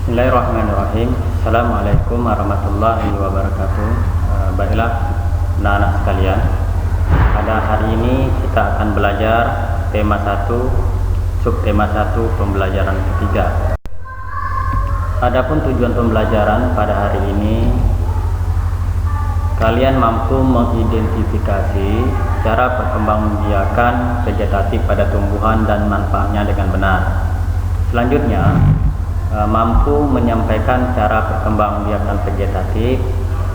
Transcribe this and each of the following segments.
Bismillahirrahmanirrahim. Assalamualaikum warahmatullahi wabarakatuh. Baiklah, anak-anak sekalian, pada hari ini kita akan belajar tema 1, subtema 1, pembelajaran ketiga. Adapun tujuan pembelajaran pada hari ini, kalian mampu mengidentifikasi cara perkembangbiakan vegetatif pada tumbuhan dan manfaatnya dengan benar. Selanjutnya, mampu menyampaikan cara perkembangbiakan vegetatif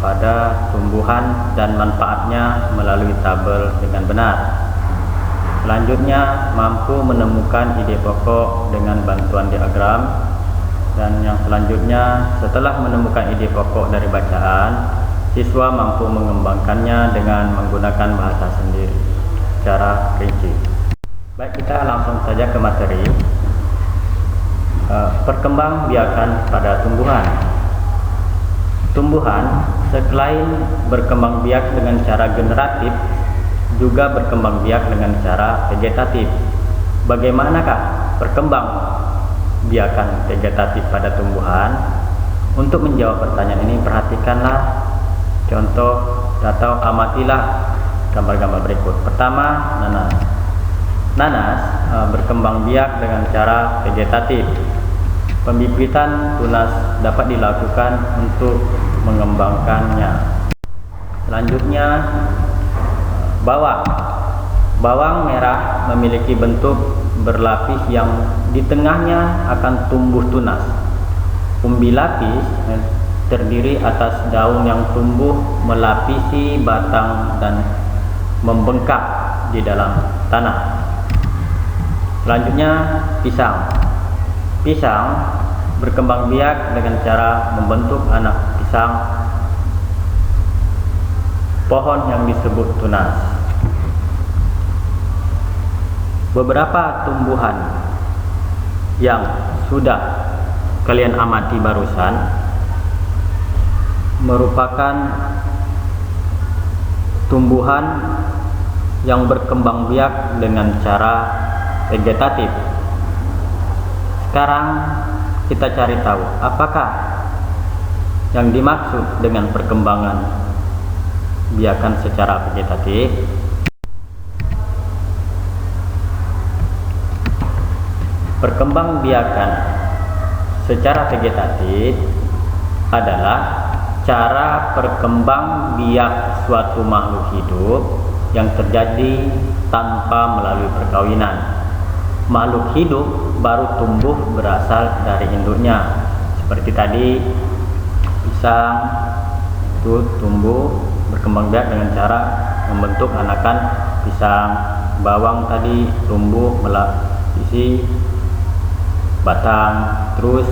pada tumbuhan dan manfaatnya melalui tabel dengan benar. Selanjutnya, mampu menemukan ide pokok dengan bantuan diagram. Dan yang selanjutnya, setelah menemukan ide pokok dari bacaan, siswa mampu mengembangkannya dengan menggunakan bahasa sendiri secara rinci. Baik, kita langsung saja ke materi. Perkembangbiakan pada tumbuhan. Tumbuhan selain berkembang biak dengan cara generatif, juga berkembang biak dengan cara vegetatif. Bagaimanakah perkembang biakan vegetatif pada tumbuhan? Untuk menjawab pertanyaan ini, perhatikanlah contoh atau amatilah gambar-gambar berikut. Pertama, nanas. Nanas berkembang biak dengan cara vegetatif. Pembibitan tunas dapat dilakukan untuk mengembangkannya. Selanjutnya, bawang. Bawang merah memiliki bentuk berlapis yang di tengahnya akan tumbuh tunas. Umbi lapis terdiri atas daun yang tumbuh melapisi batang dan membengkak di dalam tanah. Selanjutnya, pisang. Pisang berkembang biak dengan cara membentuk anak pisang, pohon yang disebut tunas. Beberapa tumbuhan yang sudah kalian amati barusan merupakan tumbuhan yang berkembang biak dengan cara vegetatif. Sekarang kita cari tahu apakah yang dimaksud dengan perkembangan biakan secara vegetatif. Perkembangbiakan secara vegetatif adalah cara perkembang biak suatu makhluk hidup yang terjadi tanpa melalui perkawinan. Makhluk hidup baru tumbuh berasal dari induknya. Seperti tadi, pisang itu tumbuh berkembang biak dengan cara membentuk anakan pisang. Bawang tadi tumbuh melapisi batang. Terus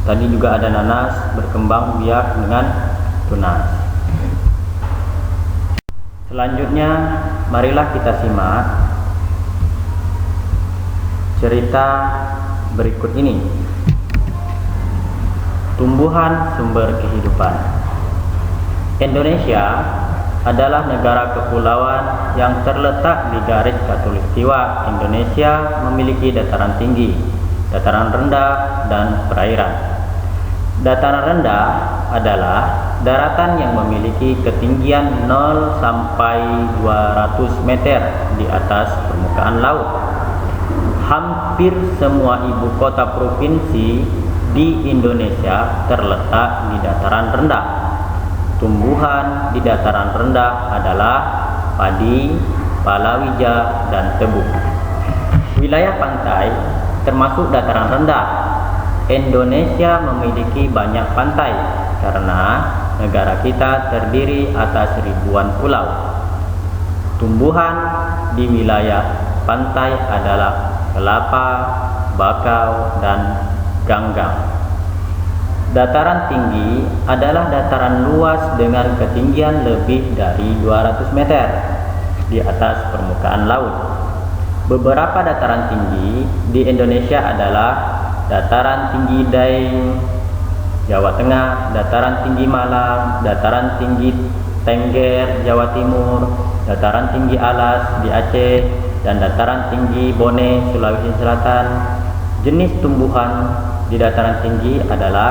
tadi juga ada nanas berkembang biak dengan tunas. Selanjutnya, marilah kita simak cerita berikut ini. Tumbuhan sumber kehidupan. Indonesia adalah negara kepulauan yang terletak di garis khatulistiwa. Indonesia memiliki dataran tinggi, dataran rendah, dan perairan. Dataran rendah adalah daratan yang memiliki ketinggian 0 sampai 200 meter di atas permukaan laut. Hampir semua ibu kota provinsi di Indonesia terletak di dataran rendah. Tumbuhan di dataran rendah adalah padi, palawija, dan tebu. Wilayah pantai termasuk dataran rendah. Indonesia memiliki banyak pantai karena negara kita terdiri atas ribuan pulau. Tumbuhan di wilayah pantai adalah kelapa, bakau, dan ganggang. Dataran tinggi adalah dataran luas dengan ketinggian lebih dari 200 meter di atas permukaan laut. Beberapa dataran tinggi di Indonesia adalah dataran tinggi Daeng, Jawa Tengah, dataran tinggi Malang, dataran tinggi Tengger, Jawa Timur, dataran tinggi Alas di Aceh, dan dataran tinggi Bone, Sulawesi Selatan. Jenis tumbuhan di di dataran tinggi adalah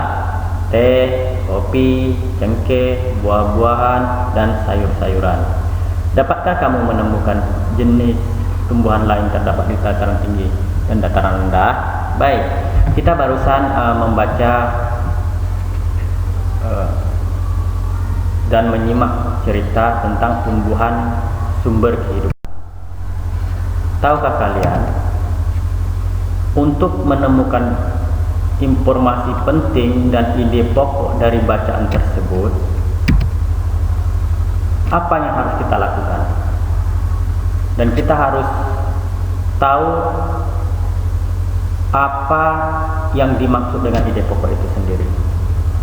teh, kopi, cengkeh, buah-buahan, dan sayur-sayuran. Dapatkah kamu menemukan jenis tumbuhan lain terdapat di dataran tinggi dan dataran rendah? Baik, kita barusan membaca dan menyimak cerita tentang tumbuhan sumber kehidupan. Tahukah kalian, untuk menemukan informasi penting dan ide pokok dari bacaan tersebut, apa yang harus kita lakukan? Dan kita harus tahu apa yang dimaksud dengan ide pokok itu sendiri,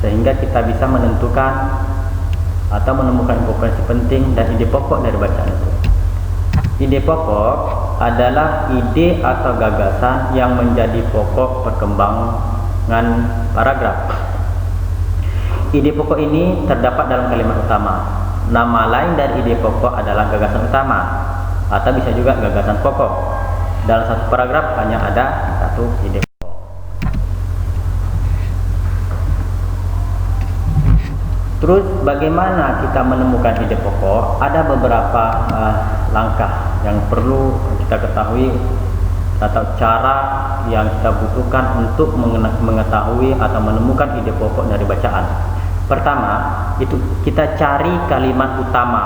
sehingga kita bisa menentukan atau menemukan informasi penting dan ide pokok dari bacaan itu. Ide pokok adalah ide atau gagasan yang menjadi pokok perkembangan paragraf. Ide pokok ini terdapat dalam kalimat utama. Nama lain dari ide pokok adalah gagasan utama, atau bisa juga gagasan pokok. Dalam satu paragraf hanya ada satu ide pokok. Terus bagaimana kita menemukan ide pokok? Ada beberapa langkah yang perlu kita ketahui atau cara yang kita butuhkan untuk mengetahui atau menemukan ide pokok dari bacaan. Pertama, itu kita cari kalimat utama,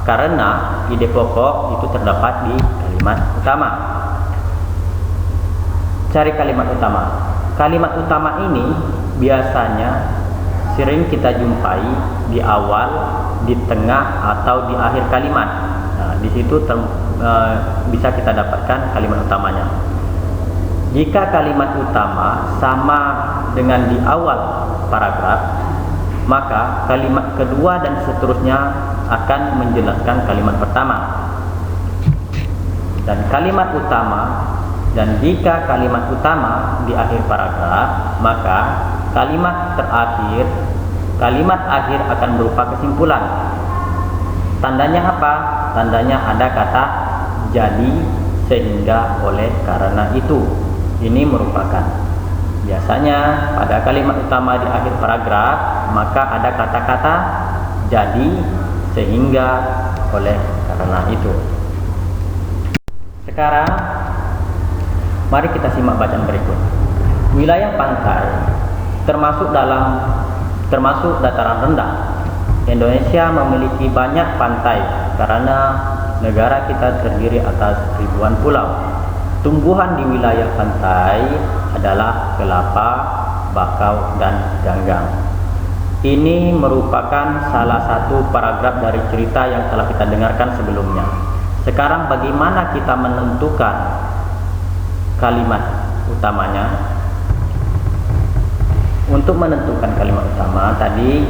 karena ide pokok itu terdapat di kalimat utama. Cari kalimat utama. Kalimat utama ini biasanya sering kita jumpai di awal, di tengah, atau di akhir kalimat. Nah, di situ bisa kita dapatkan kalimat utamanya. Jika kalimat utama sama dengan di awal paragraf, maka kalimat kedua dan seterusnya akan menjelaskan kalimat pertama. Dan kalimat utama, dan jika kalimat utama di akhir paragraf, maka kalimat terakhir, kalimat akhir akan berupa kesimpulan. Tandanya apa? Tandanya ada kata jadi, sehingga, oleh, karena itu. Ini merupakan, biasanya pada kalimat utama di akhir paragraf, maka ada kata-kata jadi, sehingga, oleh, karena itu. Sekarang mari kita simak bacaan berikut. Wilayah pantai termasuk dataran rendah. Indonesia memiliki banyak pantai karena negara kita terdiri atas ribuan pulau. Tumbuhan di wilayah pantai adalah kelapa, bakau, dan ganggang. Ini merupakan salah satu paragraf dari cerita yang telah kita dengarkan sebelumnya. Sekarang bagaimana kita menentukan kalimat utamanya? Untuk menentukan kalimat utama tadi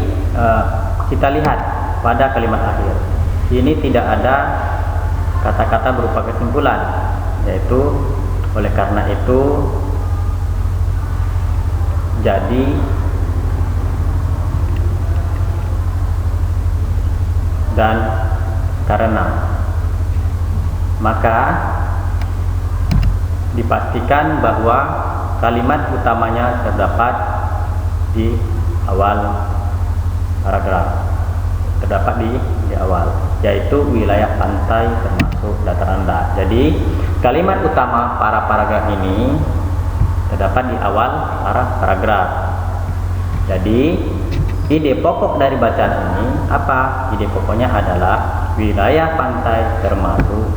kita lihat pada kalimat akhir. Ini tidak ada kata-kata berupa kesimpulan, yaitu oleh karena itu, jadi, dan karena. Maka dipastikan bahwa kalimat utamanya terdapat di awal paragraf, terdapat di awal, yaitu wilayah pantai termasuk dataran rendah. Jadi kalimat utama para paragraf ini terdapat di awal para paragraf. Jadi ide pokok dari bacaan ini apa? Ide pokoknya adalah wilayah pantai termasuk